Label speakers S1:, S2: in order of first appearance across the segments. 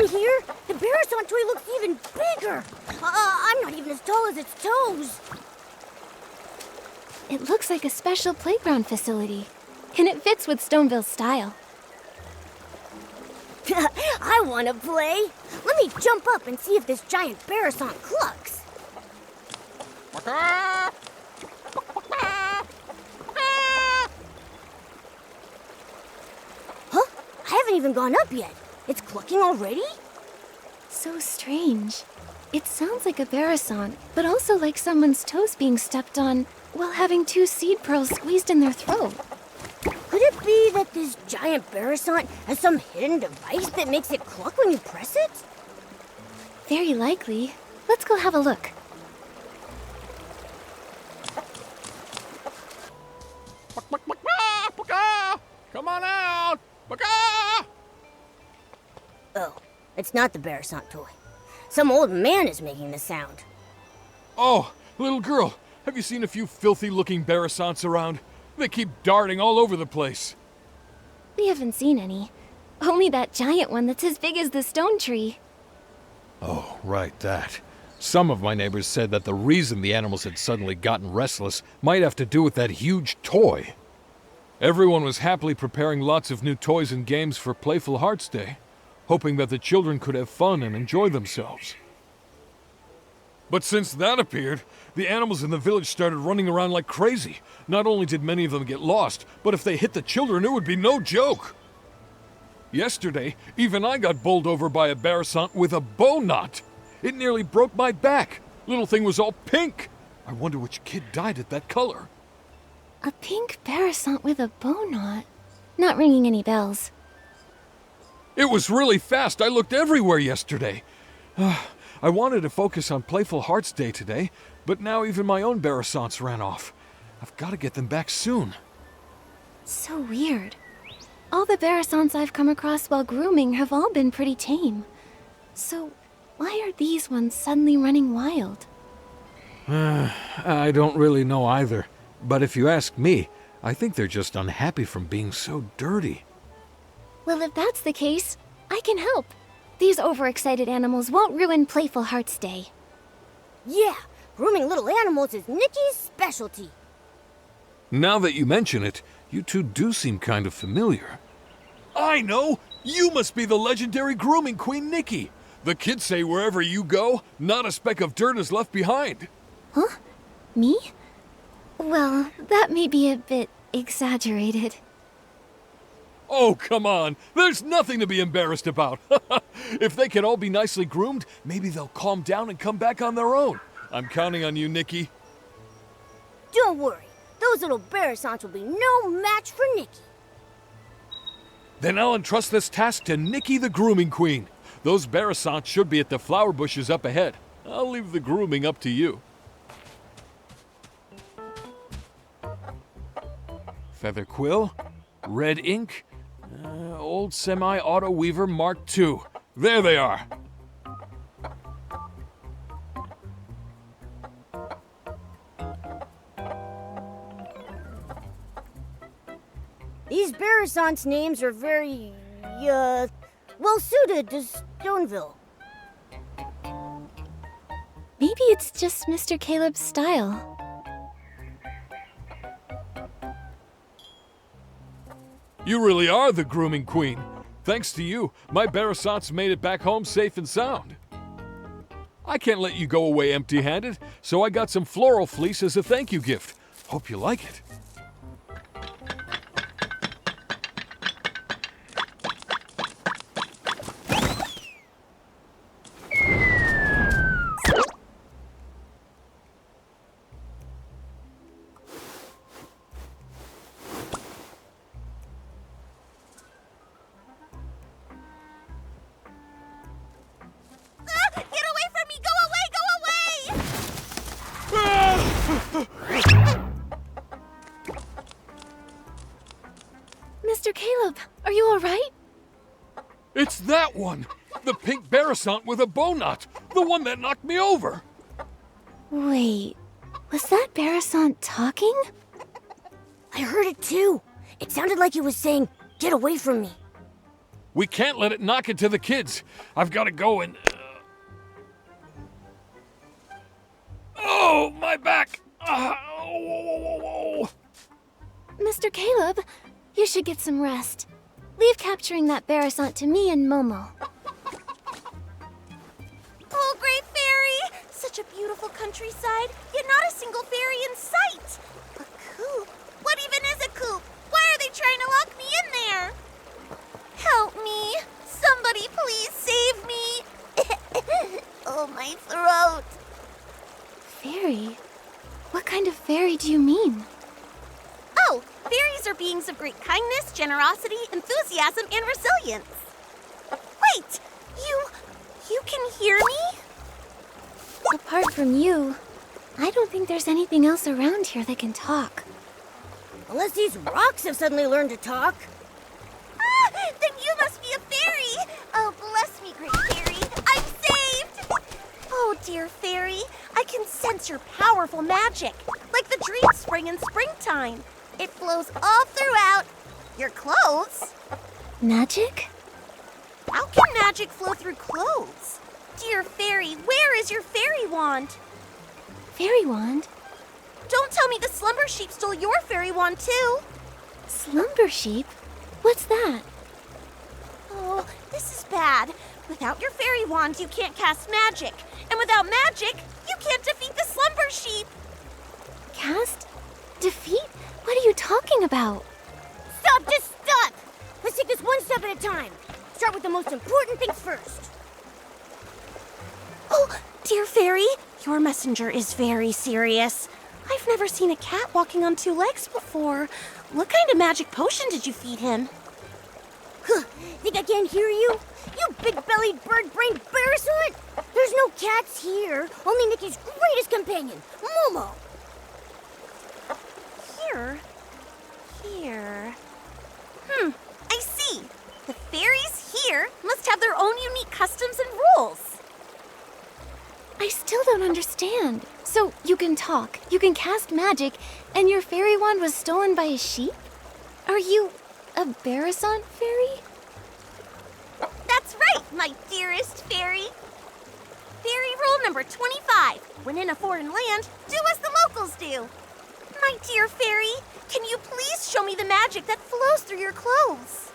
S1: down here, the Barrison toy looks even bigger. I'm not even as tall as its toes.
S2: It looks like a special playground facility, and it fits with Stoneville's style.
S1: I want to play. Let me jump up and see if this giant Barrison clucks. Huh? I haven't even gone up yet. It's clucking already?
S2: So strange. It sounds like a Barrison, but also like someone's toes being stepped on while having 2 seed pearls squeezed in their throat.
S1: Could it be that this giant Barrison has some hidden device that makes it cluck when you press it?
S2: Very likely. Let's go have a look.
S3: Come on out!
S1: Oh, it's not the Barrison toy. Some old man is making the sound.
S3: Oh, little girl, have you seen a few filthy-looking Barrisons around? They keep darting all over the place.
S2: We haven't seen any. Only that giant one that's as big as the stone tree.
S3: Oh, right, that. Some of my neighbors said that the reason the animals had suddenly gotten restless might have to do with that huge toy. Everyone was happily preparing lots of new toys and games for Playful Hearts Day, hoping that the children could have fun and enjoy themselves. But since that appeared, the animals in the village started running around like crazy. Not only did many of them get lost, but if they hit the children, it would be no joke. Yesterday, even I got bowled over by a Barrison with a bow knot. It nearly broke my back. Little thing was all pink. I wonder which kid dyed it that color.
S2: A pink Barrison with a bow knot. Not ringing any bells.
S3: It was really fast. I looked everywhere yesterday. I wanted to focus on Playful Hearts Day today, but now even my own Barrisons ran off. I've got to get them back soon.
S2: So weird. All the Barrisons I've come across while grooming have all been pretty tame. So why are these ones suddenly running wild?
S3: I don't really know either. But if you ask me, I think they're just unhappy from being so dirty.
S2: Well, if that's the case, I can help. These overexcited animals won't ruin Playful Hearts Day.
S1: Yeah, grooming little animals is Nikki's specialty.
S3: Now that you mention it, you two do seem kind of familiar. I know! You must be the legendary grooming queen Nikki. The kids say wherever you go, not a speck of dirt is left behind.
S2: Huh? Me? Well, that may be a bit exaggerated.
S3: Oh, come on. There's nothing to be embarrassed about. If they can all be nicely groomed, maybe they'll calm down and come back on their own. I'm counting on you, Nikki.
S1: Don't worry. Those little Barrisons will be no match for Nikki.
S3: Then I'll entrust this task to Nikki the Grooming Queen. Those Barrisons should be at the flower bushes up ahead. I'll leave the grooming up to you. Feather quill, red ink, old semi-auto weaver Mark II. There they are.
S1: These Barrisons' names are very, well suited to Stoneville.
S2: Maybe it's just Mr. Caleb's style.
S3: You really are the grooming queen. Thanks to you, my Barrisons made it back home safe and sound. I can't let you go away empty-handed, so I got some floral fleece as a thank you gift. Hope you like it.
S2: Mr. Caleb, are you all right?
S3: It's that one! The pink Barrison with a bow knot! The one that knocked me over!
S2: Wait, was that Barrison talking?
S1: I heard it too. It sounded like it was saying, "Get away from me."
S3: We can't let it knock into the kids. I've got to go and... Oh, my back! Oh.
S2: Mr. Caleb, you should get some rest. Leave capturing that Barasant to me and Momo.
S4: Oh, great fairy! Such a beautiful countryside, yet not a single fairy in sight. A coop? What even is a coop? Why are they trying to lock me in there? Help me! Somebody please save me! Oh, my throat!
S2: Fairy? What kind of fairy do you mean?
S4: Oh, fairies are beings of great kindness, generosity, enthusiasm, and resilience. Wait! You can hear me?
S2: Apart from you, I don't think there's anything else around here that can talk.
S1: Unless these rocks have suddenly learned to talk.
S4: Ah, then you must be a fairy! Oh, bless me, great fairy! I'm saved! Oh, dear fairy, I can sense your powerful magic, like the dream spring in springtime. It flows all throughout your clothes.
S2: Magic?
S4: How can magic flow through clothes? Dear fairy, where is your fairy wand?
S2: Fairy wand?
S4: Don't tell me the slumber sheep stole your fairy wand too.
S2: Slumber sheep? What's that?
S4: Oh, this is bad. Without your fairy wand, you can't cast magic. And without magic, you can't defeat the slumber sheep.
S2: Cast? Defeat? What are you talking about?
S1: Stop, just stop! Let's take this one step at a time. Start with the most important things first.
S4: Oh, dear fairy, your messenger is very serious. I've never seen a cat walking on two legs before. What kind of magic potion did you feed him?
S1: Huh, think I can't hear you? You big-bellied, bird-brained Barasant! There's no cats here, only Nikki's greatest companion, Momo.
S4: Here. I see. The fairies here must have their own unique customs and rules.
S2: I still don't understand. So you can talk, you can cast magic, and your fairy wand was stolen by a sheep? Are you a Barasant fairy?
S4: That's right, my dearest fairy. Fairy rule number 25. When in a foreign land, do as the locals do. My dear fairy, can you please show me the magic that flows through your clothes?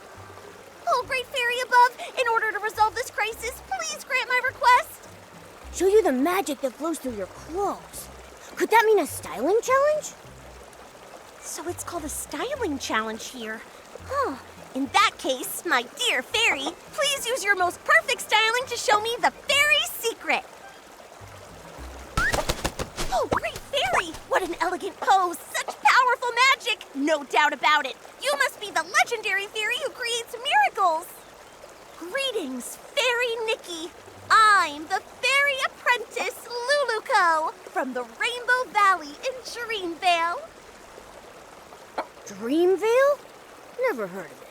S4: Oh, great fairy above, in order to resolve this crisis, please grant my request.
S1: Show you the magic that flows through your clothes. Could that mean a styling challenge?
S4: So it's called a styling challenge here. Huh. In that case, my dear fairy, please use your most perfect styling to show me the fairy secret. Oh, great fairy! What an elegant pose! Such powerful magic! No doubt about it. You must be the legendary fairy who creates miracles. Greetings, Fairy Nikki. I'm the fairy apprentice Luluco from the Rainbow Valley in Dreamvale.
S1: Dreamvale? Never heard of it.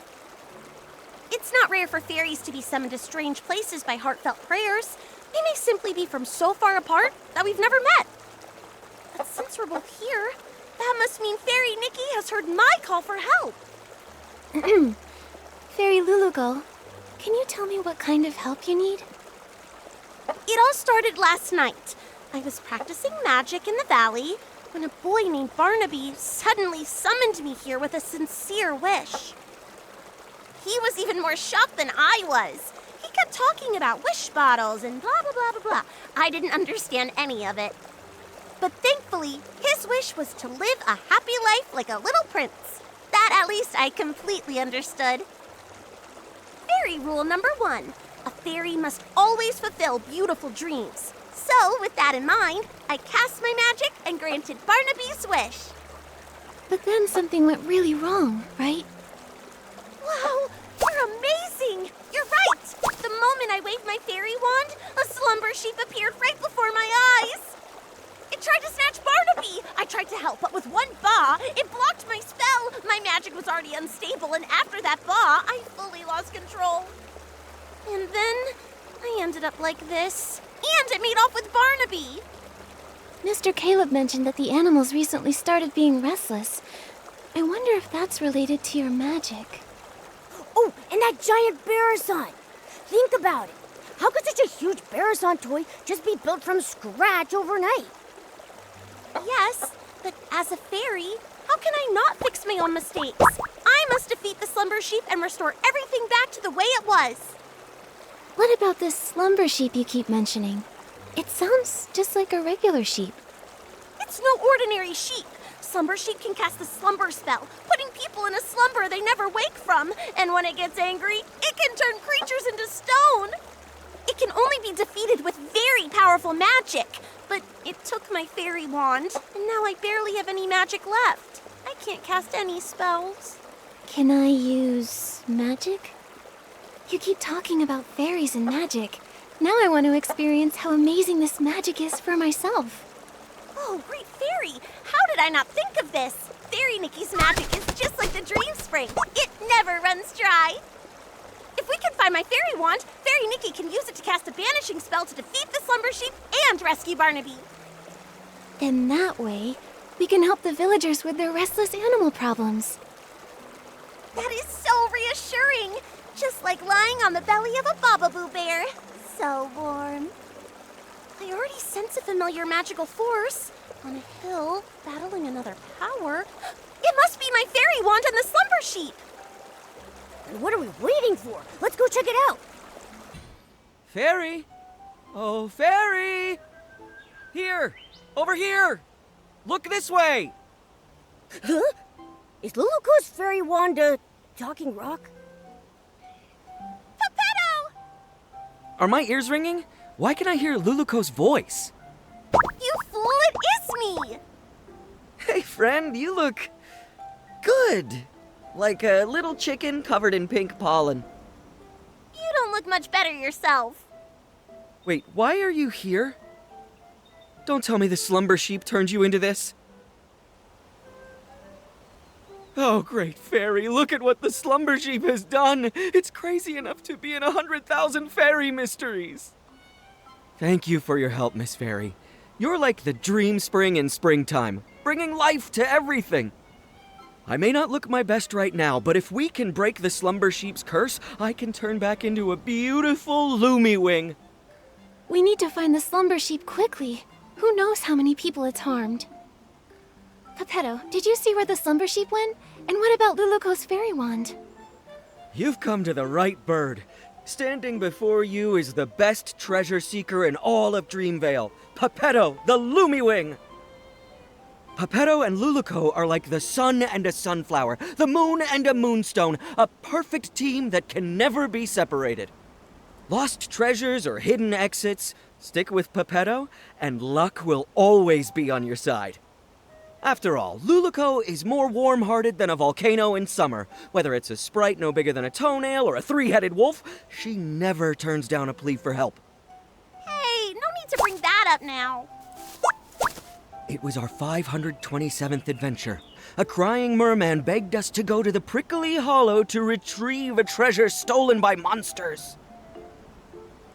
S4: It's not rare for fairies to be summoned to strange places by heartfelt prayers. They may simply be from so far apart that we've never met. But since we're both here, that must mean Fairy Nikki has heard my call for help.
S2: Fairy Lulugal, can you tell me what kind of help you need?
S4: It all started last night. I was practicing magic in the valley when a boy named Barnaby suddenly summoned me here with a sincere wish. He was even more shocked than I was. He kept talking about wish bottles and blah, blah, blah, blah, blah. I didn't understand any of it. But thankfully, his wish was to live a happy life like a little prince. That at least I completely understood. Fairy rule number 1. A fairy must always fulfill beautiful dreams. So, with that in mind, I cast my magic and granted Barnaby's wish.
S2: But then something went really wrong, right?
S4: Wow, you're amazing! You're right! The moment I waved my fairy wand, a slumber sheep appeared right before my eyes. It tried to snatch Barnaby. I tried to help, but with one paw, it blocked my spell. My magic was already unstable, and after that paw, I fully lost control. And then I ended up like this. And it made off with Barnaby.
S2: Mr. Caleb mentioned that the animals recently started being restless. I wonder if that's related to your magic.
S1: Oh, and that giant Barrison. Think about it. How could such a huge Barrison toy just be built from scratch overnight?
S4: Yes, but as a fairy, how can I not fix my own mistakes? I must defeat the slumber sheep and restore everything back to the way it was.
S2: What about this slumber sheep you keep mentioning? It sounds just like a regular sheep.
S4: It's no ordinary sheep. Slumber sheep can cast the slumber spell, putting people in a slumber they never wake from. And when it gets angry, it can turn creatures into stone. It can only be defeated with very powerful magic. But it took my fairy wand, and now I barely have any magic left. I can't cast any spells.
S2: Can I use magic? You keep talking about fairies and magic. Now I want to experience how amazing this magic is for myself.
S4: Oh, great fairy! How did I not think of this? Fairy Nikki's magic is just like the dream spring. It never runs dry. If we can find my fairy wand, Fairy Nikki can use it to cast a banishing spell to defeat the slumber sheep and rescue Barnaby.
S2: Then that way, we can help the villagers with their restless animal problems.
S4: That is so reassuring. Just like lying on the belly of a Bababoo bear. So warm. I already sense a familiar magical force. On a hill, battling another power. It must be my fairy wand and the slumber sheep.
S1: And what are we waiting for? Let's go check it out.
S5: Fairy! Oh, Fairy! Here! Over here! Look this way!
S1: Huh? Is Luluko's fairy wand a talking rock?
S4: Geppetto!
S5: Are my ears ringing? Why can I hear Luluko's voice?
S4: You fool, it is me!
S5: Hey, friend, you look good. Like a little chicken covered in pink pollen.
S4: You don't look much better yourself.
S5: Wait, why are you here? Don't tell me the slumber sheep turned you into this. Oh, great fairy, look at what the slumber sheep has done. It's crazy enough to be in 100,000 fairy mysteries. Thank you for your help, Miss Fairy. You're like the dream spring in springtime, bringing life to everything. I may not look my best right now, but if we can break the slumber sheep's curse, I can turn back into a beautiful Lumi-wing.
S2: We need to find the slumber sheep quickly. Who knows how many people it's harmed? Geppetto, did you see where the slumber sheep went? And what about Luluko's fairy wand?
S5: You've come to the right bird. Standing before you is the best treasure seeker in all of Dreamvale, Geppetto, the Lumi-wing. Geppetto and Luluko are like the sun and a sunflower, the moon and a moonstone, a perfect team that can never be separated. Lost treasures or hidden exits, stick with Geppetto, and luck will always be on your side. After all, Luluko is more warm-hearted than a volcano in summer. Whether it's a sprite no bigger than a toenail or a three-headed wolf, she never turns down a plea for help.
S4: Hey, no need to bring that up now.
S5: It was our 527th adventure. A crying merman begged us to go to the prickly hollow to retrieve a treasure stolen by monsters.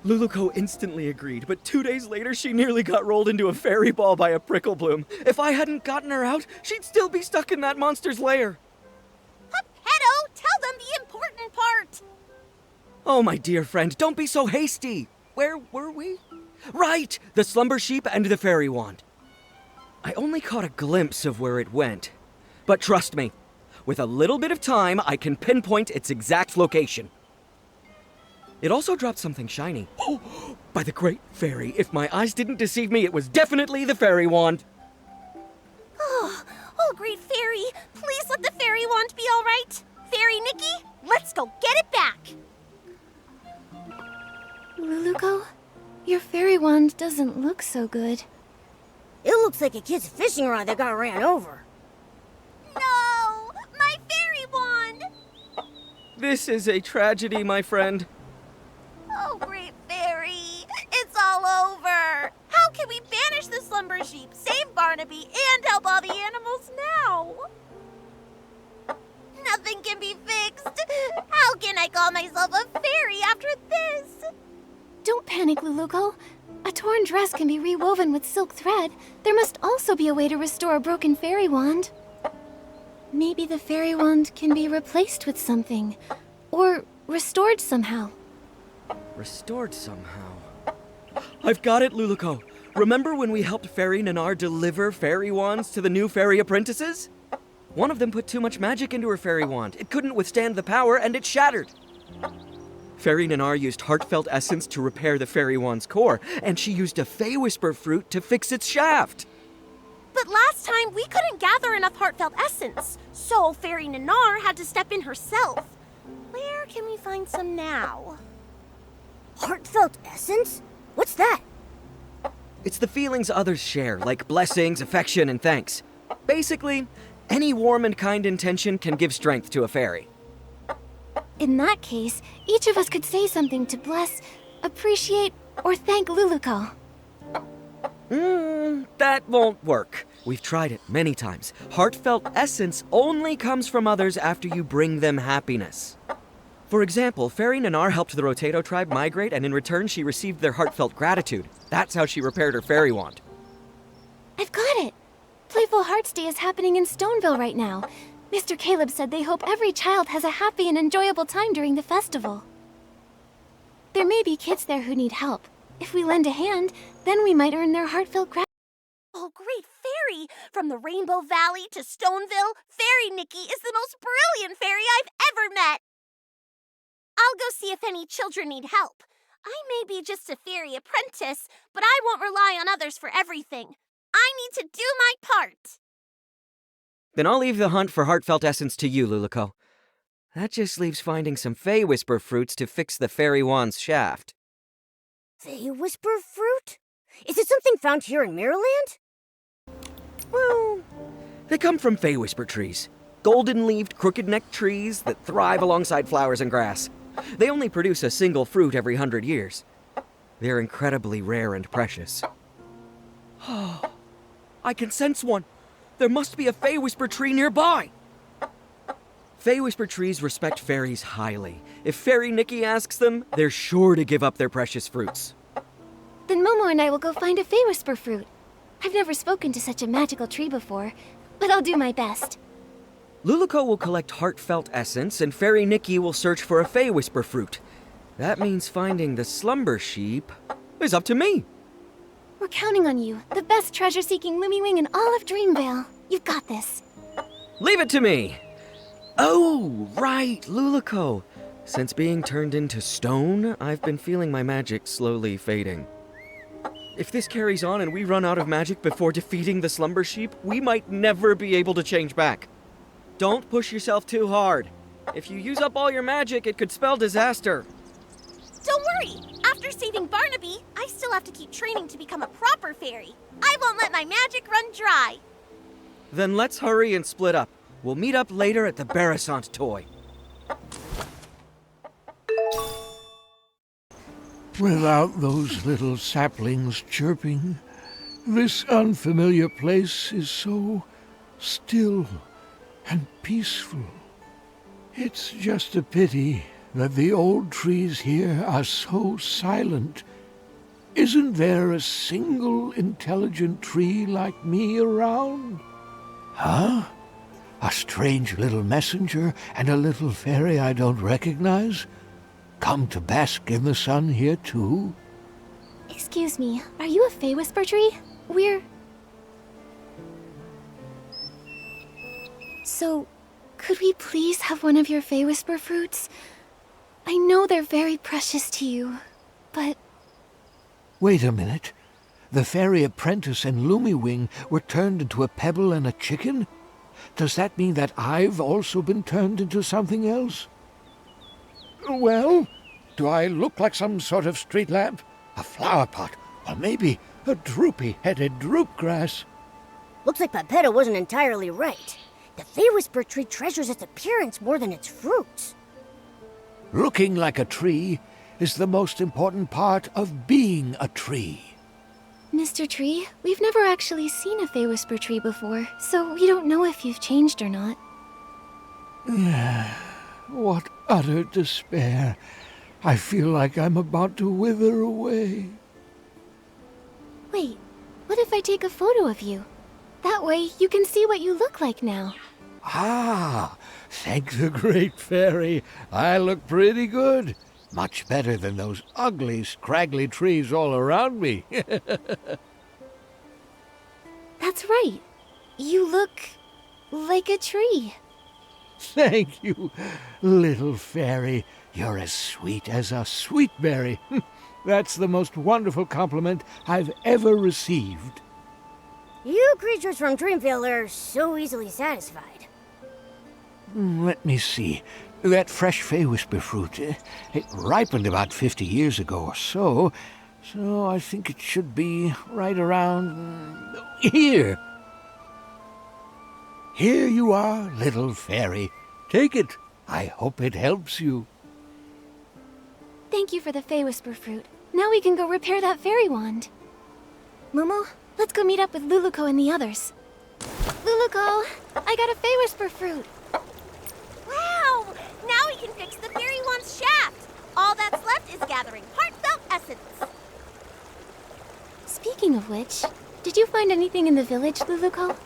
S5: Luluko instantly agreed, but 2 days later she nearly got rolled into a fairy ball by a prickle bloom. If I hadn't gotten her out, she'd still be stuck in that monster's lair.
S4: Geppetto, tell them the important part.
S5: Oh, my dear friend, don't be so hasty. Where were we? Right, the slumber sheep and the fairy wand. I only caught a glimpse of where it went. But trust me, with a little bit of time, I can pinpoint its exact location. It also dropped something shiny. Oh, by the great fairy, if my eyes didn't deceive me, it was definitely the fairy wand.
S4: Oh, great fairy, please let the fairy wand be all right. Fairy Nikki, let's go get it back.
S2: Luluko, your fairy wand doesn't look so good.
S1: It looks like a kid's fishing rod that got ran over.
S4: No, my fairy wand.
S5: This is a tragedy, my friend.
S4: Oh, great fairy, it's all over. How can we banish the slumber sheep, save Barnaby, and help all the animals now? Nothing can be fixed. How can I call myself a fairy after this?
S2: Don't panic, Luluko. A torn dress can be rewoven with silk thread. There must also be a way to restore a broken fairy wand. Maybe the fairy wand can be replaced with something. Or restored somehow.
S5: Restored somehow. I've got it, Luluko. Remember when we helped Fairy Nanar deliver fairy wands to the new fairy apprentices? One of them put too much magic into her fairy wand. It couldn't withstand the power, and it shattered. Fairy Nanar used heartfelt essence to repair the fairy wand's core, and she used a Fey Whisper fruit to fix its shaft.
S4: But last time, we couldn't gather enough heartfelt essence, so Fairy Nanar had to step in herself. Where can we find some now?
S1: Heartfelt essence? What's that?
S5: It's the feelings others share, like blessings, affection, and thanks. Basically, any warm and kind intention can give strength to a fairy.
S2: In that case, each of us could say something to bless, appreciate, or thank Luluko.
S5: That won't work. We've tried it many times. Heartfelt essence only comes from others after you bring them happiness. For example, Fairy Nanar helped the Rotato tribe migrate, and in return she received their heartfelt gratitude. That's how she repaired her fairy wand.
S2: I've got it! Playful Hearts Day is happening in Stoneville right now. Mr. Caleb said they hope every child has a happy and enjoyable time during the festival. There may be kids there who need help. If we lend a hand, then we might earn their heartfelt gratitude.
S4: Oh, great fairy! From the Rainbow Valley to Stoneville, Fairy Nikki is the most brilliant fairy I've ever met! I'll go see if any children need help. I may be just a fairy apprentice, but I won't rely on others for everything. I need to do my part.
S5: Then I'll leave the hunt for heartfelt essence to you, Luluko. That just leaves finding some Fey Whisper fruits to fix the fairy wand's shaft.
S1: Fey Whisper fruit? Is it something found here in Mirrorland?
S5: Well, they come from Fey Whisper trees. Golden-leaved, crooked-necked trees that thrive alongside flowers and grass. They only produce a single fruit every 100 years. They're incredibly rare and precious. I can sense one. There must be a Fey Whisper tree nearby. Fey Whisper trees respect fairies highly. If Fairy Nikki asks them, they're sure to give up their precious fruits.
S2: Then Momo and I will go find a Fey Whisper fruit. I've never spoken to such a magical tree before, but I'll do my best.
S5: Luluko will collect heartfelt essence, and Fairy Nikki will search for a Fey Whisper fruit. That means finding the slumber sheep is up to me.
S2: We're counting on you, the best treasure-seeking Lumiwing in all of Dreamvale. You've got this.
S5: Leave it to me! Oh, right, Luluko. Since being turned into stone, I've been feeling my magic slowly fading. If this carries on and we run out of magic before defeating the slumber sheep, we might never be able to change back. Don't push yourself too hard. If you use up all your magic, it could spell disaster.
S4: Don't worry. After saving Barnaby, I still have to keep training to become a proper fairy. I won't let my magic run dry.
S5: Then let's hurry and split up. We'll meet up later at the Barasant toy.
S6: Without those little saplings chirping, this unfamiliar place is so still and peaceful. It's just a pity that the old trees here are so silent. Isn't there a single intelligent tree like me around? Huh? A strange little messenger and a little fairy I don't recognize? Come to bask in the sun here too?
S2: Excuse me, are you a Fey Whisper tree? So, could we please have one of your Fey Whisper fruits? I know they're very precious to you, but...
S6: Wait a minute. The fairy apprentice and Lumiwing were turned into a pebble and a chicken? Does that mean that I've also been turned into something else? Well, do I look like some sort of street lamp? A flower pot? Or maybe a droopy-headed droopgrass?
S1: Looks like Pepetta wasn't entirely right. The Fey Whisper tree treasures its appearance more than its fruits.
S6: Looking like a tree is the most important part of being a tree.
S2: Mr. Tree, we've never actually seen a Fey Whisper tree before, so we don't know if you've changed or not.
S6: What utter despair. I feel like I'm about to wither away.
S2: Wait, what if I take a photo of you? That way, you can see what you look like now.
S6: Ah, Thank the great fairy. I look pretty good. Much better than those ugly, scraggly trees all around me.
S2: That's right. You look like a tree.
S6: Thank you, little fairy. You're as sweet as a sweet berry. That's the most wonderful compliment I've ever received.
S1: You creatures from Dreamville are so easily satisfied.
S6: Let me see. That fresh Fey Whisper fruit, it ripened about 50 years ago or so. So I think it should be right around here. Here you are, little fairy. Take it. I hope it helps you.
S2: Thank you for the Fey Whisper fruit. Now we can go repair that fairy wand. Momo, let's go meet up with Luluko and the others. Luluko, I got a Fey Whisper fruit.
S4: Wow! Now we can fix the fairy wand's shaft. All that's left is gathering heartfelt essence.
S2: Speaking of which, did you find anything in the village, Luluko?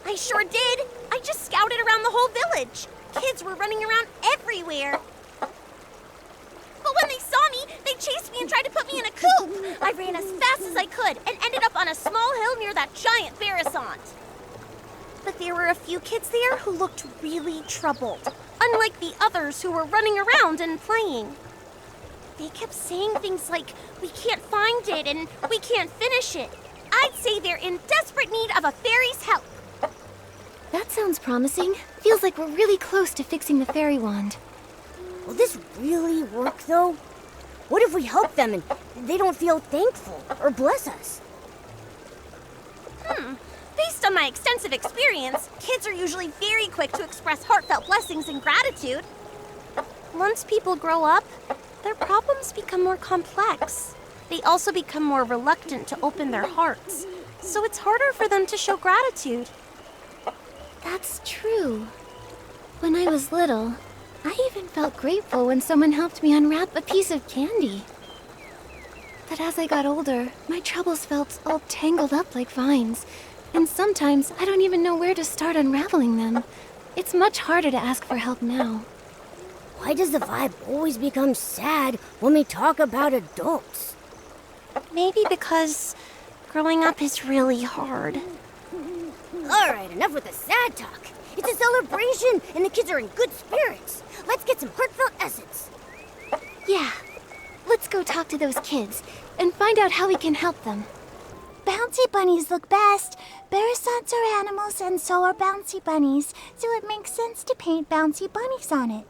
S4: I sure did. I just scouted around the whole village. Kids were running around everywhere. But when they saw me, they chased me and tried to put me in a coop. I ran as fast as I could and ended up on a small hill near that giant Barasant. But there were a few kids there who looked really troubled, unlike the others who were running around and playing. They kept saying things like, "We can't find it," and "We can't finish it." I'd say they're in desperate need of a fairy's help.
S2: That sounds promising. Feels like we're really close to fixing the fairy wand.
S1: Will this really work, though? What if we help them and they don't feel thankful or bless us?
S4: Based on my extensive experience, kids are usually very quick to express heartfelt blessings and gratitude. Once people grow up, their problems become more complex. They also become more reluctant to open their hearts, so it's harder for them to show gratitude.
S2: That's true. When I was little, I even felt grateful when someone helped me unwrap a piece of candy. But as I got older, my troubles felt all tangled up like vines, and sometimes I don't even know where to start unraveling them. It's much harder to ask for help now.
S1: Why does the vibe always become sad when we talk about adults?
S4: Maybe because growing up is really hard.
S1: All right, enough with the sad talk. It's a celebration, and the kids are in good spirits. Let's get some heartfelt essence.
S2: Yeah, let's go talk to those kids and find out how we can help them.
S7: Bouncy bunnies look best. Barasants are animals and so are bouncy bunnies, so it makes sense to paint bouncy bunnies on it.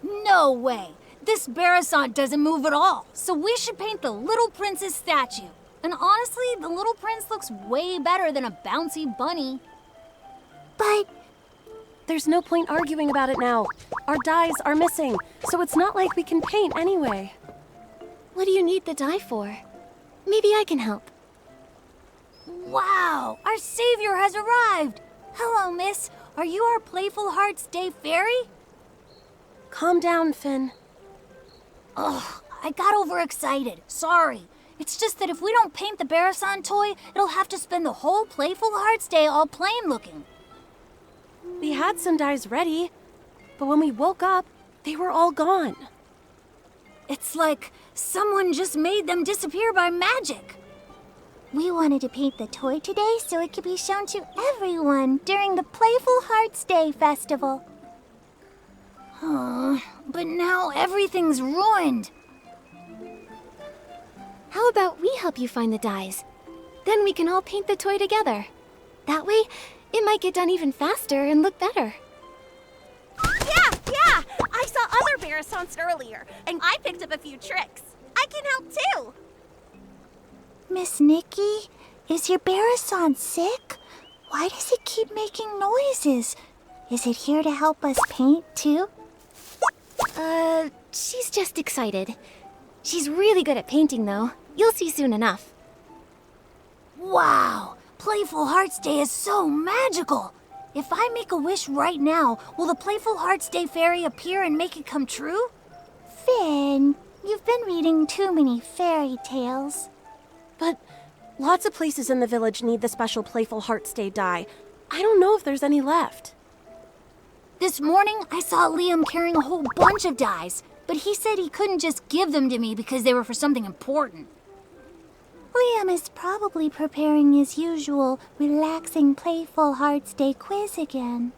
S8: No way! This Barasant doesn't move at all, so we should paint the little prince's statue. And honestly, the little prince looks way better than a bouncy bunny.
S7: But
S9: There's no point arguing about it now. Our dyes are missing, so it's not like we can paint anyway.
S2: What do you need the dye for? Maybe I can help.
S8: Wow! Our savior has arrived! Hello, miss. Are you our Playful Hearts Day fairy?
S9: Calm down, Finn.
S8: Ugh, I got overexcited. Sorry. It's just that if we don't paint the Barasant toy, it'll have to spend the whole Playful Hearts Day all plain looking.
S9: We had some dyes ready, but when we woke up, they were all gone.
S8: It's like someone just made them disappear by magic.
S7: we wanted to paint the toy today so it could be shown to everyone during the Playful Hearts Day festival.
S8: But now everything's ruined.
S2: How about we help you find the dyes? Then we can all paint the toy together. That way, it might get done even faster and look better.
S4: Yeah! I saw other Barasants earlier, and I picked up a few tricks. I can help too.
S7: Miss Nikki, is your Barasant sick? Why does it keep making noises? Is it here to help us paint too?
S2: She's just excited. She's really good at painting, though. You'll see soon enough.
S8: Wow! Playful Hearts Day is so magical! If I make a wish right now, will the Playful Hearts Day fairy appear and make it come true?
S7: Finn, you've been reading too many fairy tales.
S9: But lots of places in the village need the special Playful Hearts Day dye. I don't know if there's any left.
S8: This morning, I saw Liam carrying a whole bunch of dies, but he said he couldn't just give them to me because they were for something important.
S7: Liam is probably preparing his usual relaxing, playful Hearts Day quiz again.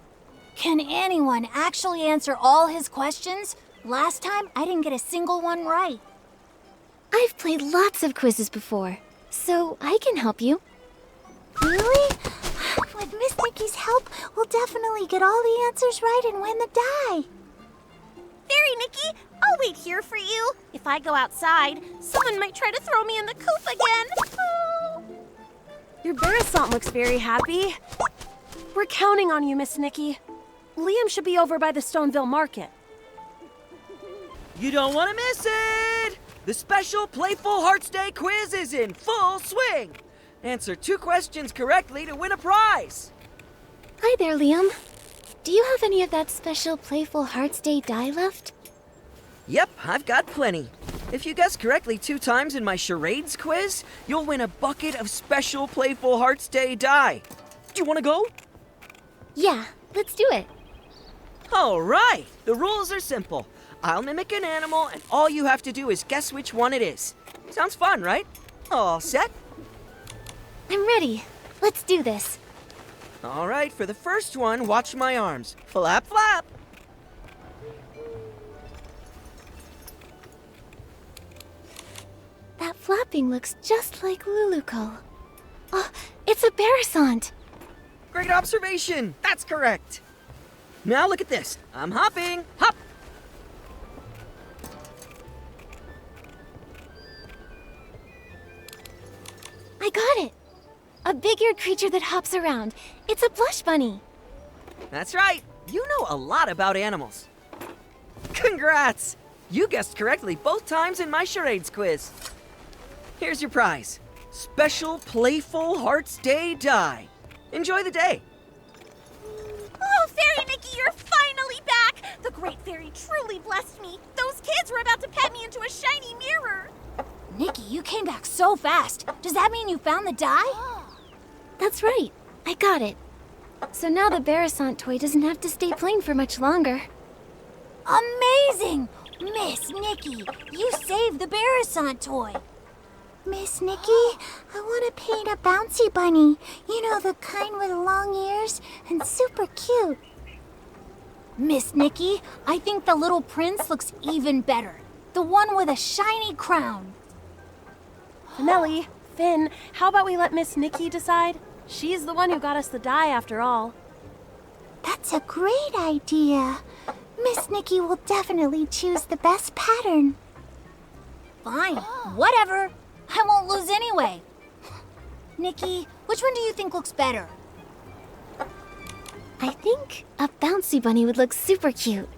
S8: Can anyone actually answer all his questions? Last time, I didn't get a single one right.
S2: I've played lots of quizzes before, so I can help you.
S7: Really? With Miss Nikki's help, we'll definitely get all the answers right and win the die.
S4: Fairy Nikki, I'll wait here for you. If I go outside, someone might try to throw me in the coop again. Oh.
S9: Your Bearasant looks very happy. We're counting on you, Miss Nikki. Liam should be over by the Stoneville Market.
S5: You don't want to miss it! The special Playful Hearts Day quiz is in full swing! Answer 2 questions correctly to win a prize!
S2: Hi there, Liam. Do you have any of that special Playful Hearts Day die left?
S5: Yep, I've got plenty. If you guess correctly 2 times in my charades quiz, you'll win a bucket of special Playful Hearts Day die. Do you want to go?
S2: Yeah, let's do it.
S5: All right, the rules are simple. I'll mimic an animal, and all you have to do is guess which one it is. Sounds fun, right? All set?
S2: I'm ready. Let's do this.
S5: All right, for the first one, watch my arms. Flap, flap.
S2: That flapping looks just like Luluco. Oh, it's a Bearasant.
S5: Great observation. That's correct. Now look at this. I'm hopping. Hop.
S2: I got it. A big-eared creature that hops around. It's a blush bunny.
S5: That's right. You know a lot about animals. Congrats! You guessed correctly both times in my charades quiz. Here's your prize. Special Playful Hearts Day die. Enjoy the day.
S4: Oh, Fairy Nikki, you're finally back! The Great Fairy truly blessed me. Those kids were about to pet me into a shiny mirror.
S8: Nikki, you came back so fast. Does that mean you found the die?
S2: That's right. I got it. So now the Bearasant toy doesn't have to stay plain for much longer.
S8: Amazing! Miss Nikki, you saved the Bearasant toy.
S7: Miss Nikki, I want to paint a bouncy bunny. You know, the kind with long ears and super cute.
S8: Miss Nikki, I think the little prince looks even better. The one with a shiny crown.
S9: Nellie, Finn, how about we let Miss Nikki decide? She's the one who got us the die after all.
S7: That's a great idea. Miss Nikki will definitely choose the best pattern.
S8: Fine, whatever. I won't lose anyway. Nikki, which one do you think looks better?
S2: I think a bouncy bunny would look super cute.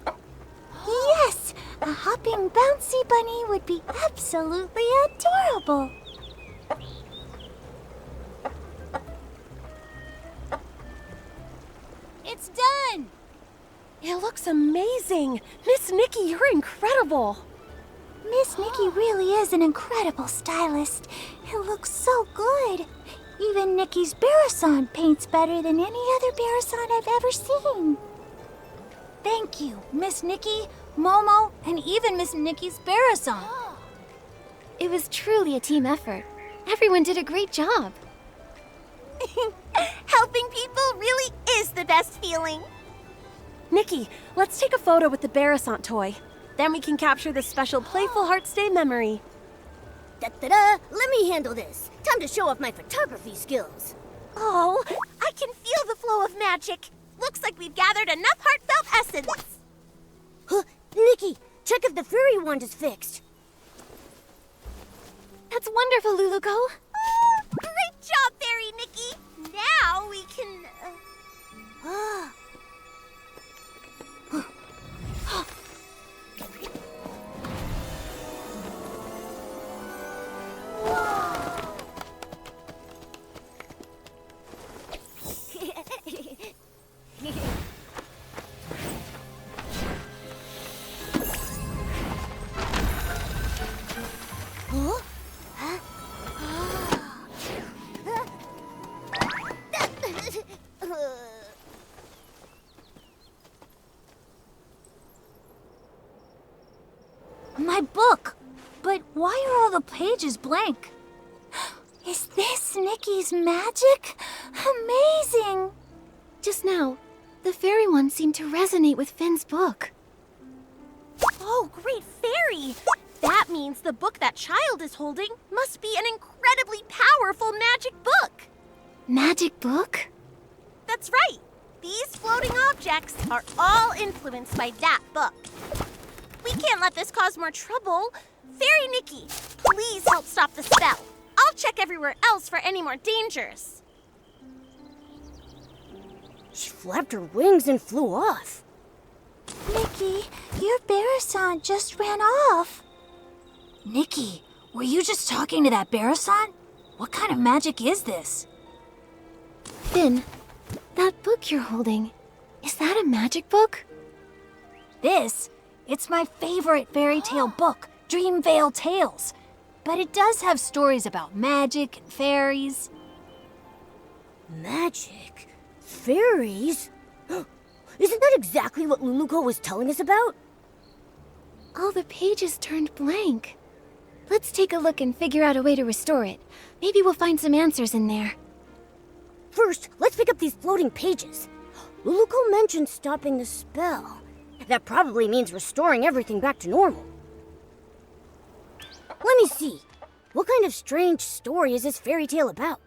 S7: Yes, a hopping bouncy bunny would be absolutely adorable.
S8: It's done!
S9: It looks amazing. Miss Nikki, you're incredible.
S7: Miss Nikki really is an incredible stylist. It looks so good. Even Nikki's Bearasant paints better than any other Bearasant I've ever seen.
S8: Thank you, Miss Nikki, Momo, and even Miss Nikki's Bearasant.
S2: It was truly a team effort. Everyone did a great job.
S4: Helping people really is the best feeling.
S9: Nikki, let's take a photo with the Bearasant toy. Then we can capture this special Playful Hearts Day memory.
S1: Da-da-da! Let me handle this. Time to show off my photography skills.
S4: Oh, I can feel the flow of magic. Looks like we've gathered enough heartfelt essence.
S1: Huh, Nikki, check if the fairy wand is fixed.
S2: That's wonderful, Luluco.
S4: Great job, Fairy Nikki. Now we can...
S1: Huh?
S8: page is blank.
S7: Is this Nikki's magic? Amazing!
S2: Just now, the fairy one seemed to resonate with Finn's book.
S4: Oh, great fairy! That means the book that child is holding must be an incredibly powerful magic book.
S2: Magic book?
S4: That's right. These floating objects are all influenced by that book. We can't let this cause more trouble. Fairy Nikki, please help stop the spell. I'll check everywhere else for any more dangers.
S1: She flapped her wings and flew off.
S7: Nikki, your Barasant just ran off.
S8: Nikki, were you just talking to that Barasant? What kind of magic is this?
S2: Finn, that book you're holding, is that a magic book?
S8: It's my favorite fairy tale book, Dreamvale Tales. But it does have stories about magic and fairies.
S1: Magic? Fairies? Isn't that exactly what Luluco was telling us about?
S2: All the pages turned blank. Let's take a look and figure out a way to restore it. Maybe we'll find some answers in there.
S1: First, let's pick up these floating pages. Luluco mentioned stopping the spell. That probably means restoring everything back to normal. Let me see. What kind of strange story is this fairy tale about?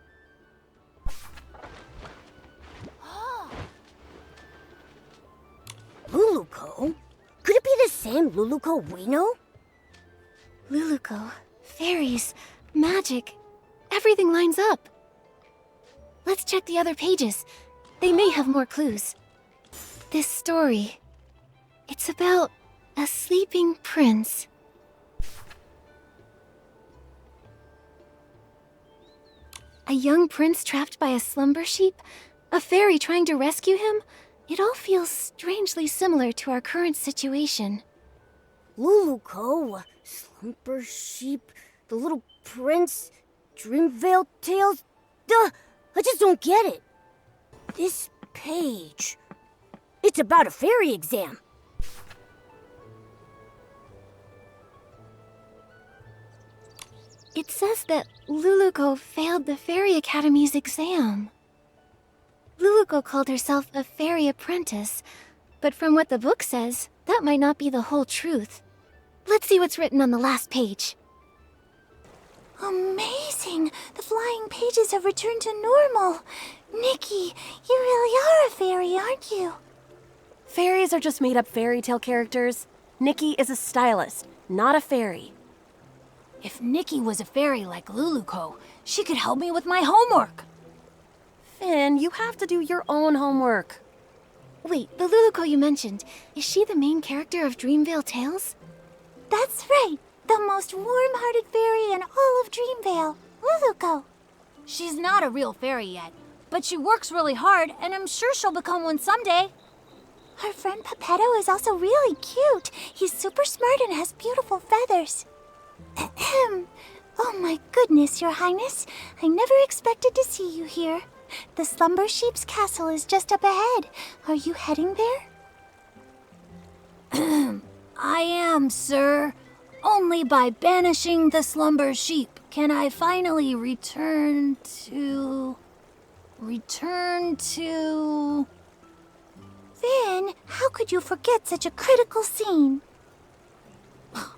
S1: Luluco? Could it be the same Luluco we know?
S2: Luluco, fairies, magic, everything lines up. Let's check the other pages. They may have more clues. This story, it's about a sleeping prince. A young prince trapped by a slumber sheep, a fairy trying to rescue him. It all feels strangely similar to our current situation.
S1: Luluco, Slumber Sheep, The Little Prince, Dreamvale Tales. Duh! I just don't get it. This page. It's about a fairy exam.
S2: It says that Luluco failed the Fairy Academy's exam. Luluco called herself a fairy apprentice, but from what the book says, that might not be the whole truth. Let's see what's written on the last page.
S7: Amazing! The flying pages have returned to normal. Nikki, you really are a fairy, aren't you?
S9: Fairies are just made-up fairy tale characters. Nikki is a stylist, not a fairy.
S8: If Nikki was a fairy like Luluco, she could help me with my homework.
S9: Finn, you have to do your own homework.
S2: Wait, the Luluco you mentioned, is she the main character of Dreamvale Tales?
S7: That's right. The most warm-hearted fairy in all of Dreamvale, Luluco.
S8: She's not a real fairy yet, but she works really hard, and I'm sure she'll become one someday.
S7: Her friend Pepetto is also really cute. He's super smart and has beautiful feathers. Ahem. Oh my goodness, Your Highness. I never expected to see you here. The Slumber Sheep's castle is just up ahead. Are you heading there?
S8: I am, sir. Only by banishing the Slumber Sheep can I finally return to...
S7: Finn, how could you forget such a critical scene?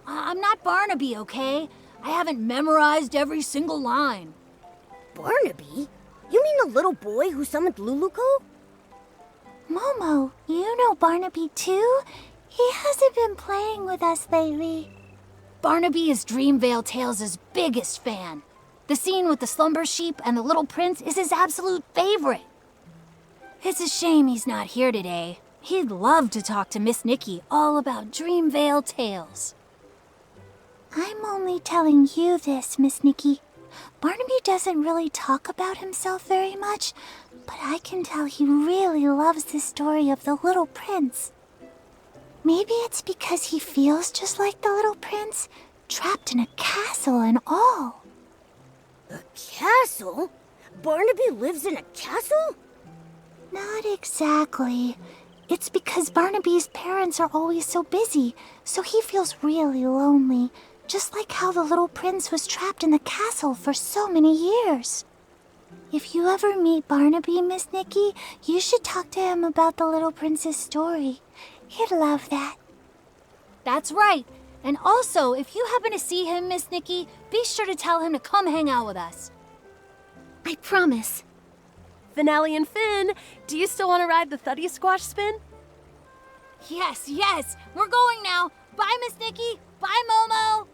S8: I'm not Barnaby, okay? I haven't memorized every single line.
S1: Barnaby? You mean the little boy who summoned Luluco?
S7: Momo, you know Barnaby too? He hasn't been playing with us lately.
S8: Barnaby is Dreamvale Tales' biggest fan. The scene with the Slumber Sheep and the Little Prince is his absolute favorite. It's a shame he's not here today. He'd love to talk to Miss Nikki all about Dreamvale Tales.
S7: I'm only telling you this, Miss Nikki. Barnaby doesn't really talk about himself very much, but I can tell he really loves the story of the Little Prince. Maybe it's because he feels just like the Little Prince, trapped in a castle and all.
S1: A castle? Barnaby lives in a castle?
S7: Not exactly. It's because Barnaby's parents are always so busy, so he feels really lonely. just like how the little prince was trapped in the castle for so many years. If you ever meet Barnaby, Miss Nikki, you should talk to him about the little prince's story. He'd love that.
S8: That's right. And also, if you happen to see him, Miss Nikki, be sure to tell him to come hang out with us.
S2: I promise.
S9: Finale and Finn, do you still want to ride the Thuddy Squash spin?
S8: Yes, yes. We're going now. Bye, Miss Nikki. Bye, Momo.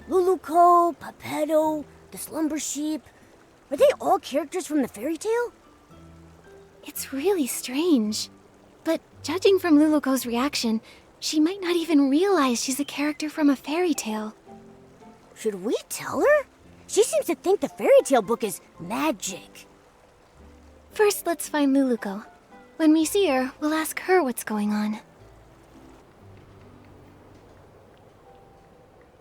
S1: Luluco, Pepetto, the Slumber Sheep. Are they all characters from the fairy tale?
S2: It's really strange. But judging from Luluco's reaction, she might not even realize she's a character from a fairy tale.
S1: Should we tell her? She seems to think the fairy tale book is magic.
S2: First, let's find Luluco. When we see her, we'll ask her what's going on.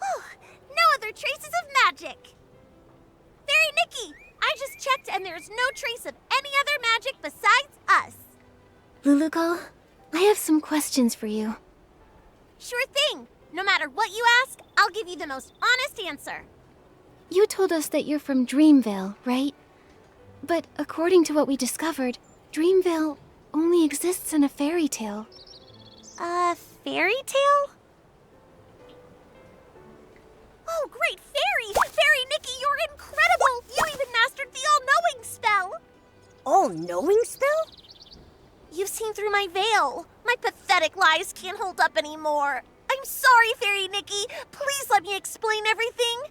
S4: Oh, no other traces of magic. Fairy Nikki, I just checked and there's no trace of any other magic besides us.
S2: Luluco, I have some questions for you.
S4: Sure thing. No matter what you ask, I'll give you the most honest answer.
S2: You told us that you're from Dreamvale, right? But according to what we discovered, Dreamvale only exists in a fairy tale.
S4: A fairy tale? Oh, great fairy! Fairy Nikki, you're incredible! You even mastered the all-knowing spell!
S1: All-knowing spell?
S4: You've seen through my veil. My pathetic lies can't hold up anymore. I'm sorry, Fairy Nikki. Please let me explain everything.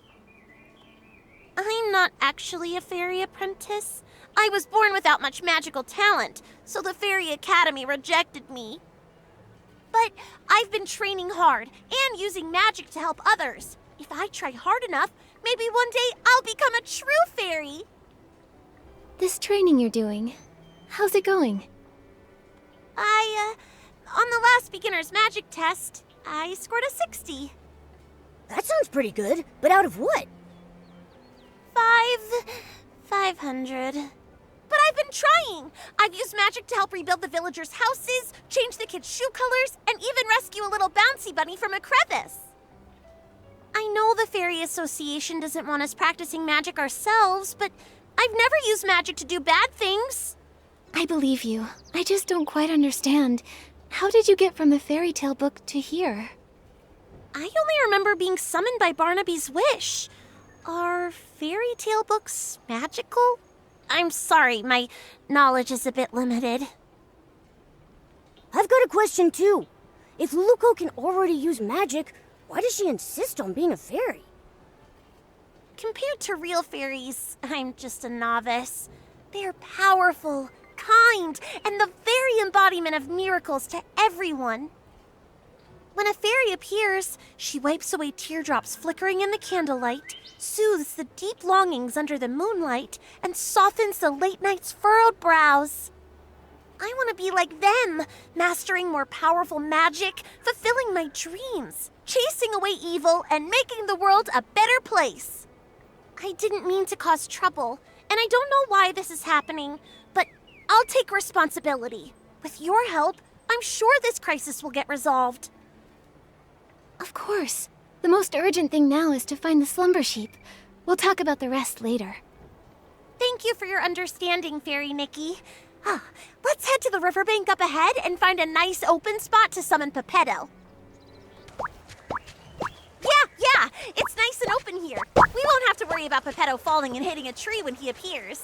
S4: I'm not actually a fairy apprentice. I was born without much magical talent, so the Fairy Academy rejected me. But I've been training hard and using magic to help others. If I try hard enough, maybe one day I'll become a true fairy.
S2: This training you're doing, how's it going?
S4: On the last beginner's magic test, I scored a 60.
S1: That sounds pretty good, but out of what?
S4: 500. But I've been trying. I've used magic to help rebuild the villagers' houses, change the kids' shoe colors, and even rescue a little bouncy bunny from a crevice. I know the Fairy Association doesn't want us practicing magic ourselves, but I've never used magic to do bad things.
S2: I believe you. I just don't quite understand. How did you get from the fairy tale book to here?
S4: I only remember being summoned by Barnaby's wish. Are fairy tale books magical? I'm sorry, my knowledge is a bit limited.
S1: I've got a question too. If Luluco can already use magic, why does she insist on being a fairy?
S4: Compared to real fairies, I'm just a novice. They're powerful, kind, and the very embodiment of miracles to everyone. When a fairy appears, she wipes away teardrops flickering in the candlelight, soothes the deep longings under the moonlight, and softens the late night's furrowed brows. I want to be like them, mastering more powerful magic, fulfilling my dreams, chasing away evil, and making the world a better place. I didn't mean to cause trouble, and I don't know why this is happening, but I'll take responsibility. With your help, I'm sure this crisis will get resolved.
S2: Of course. The most urgent thing now is to find the slumber sheep. We'll talk about the rest later.
S4: Thank you for your understanding, Fairy Nikki. Let's head to the riverbank up ahead and find a nice open spot to summon Pepetto. Yeah, it's nice and open here. We won't have to worry about Pepetto falling and hitting a tree when he appears.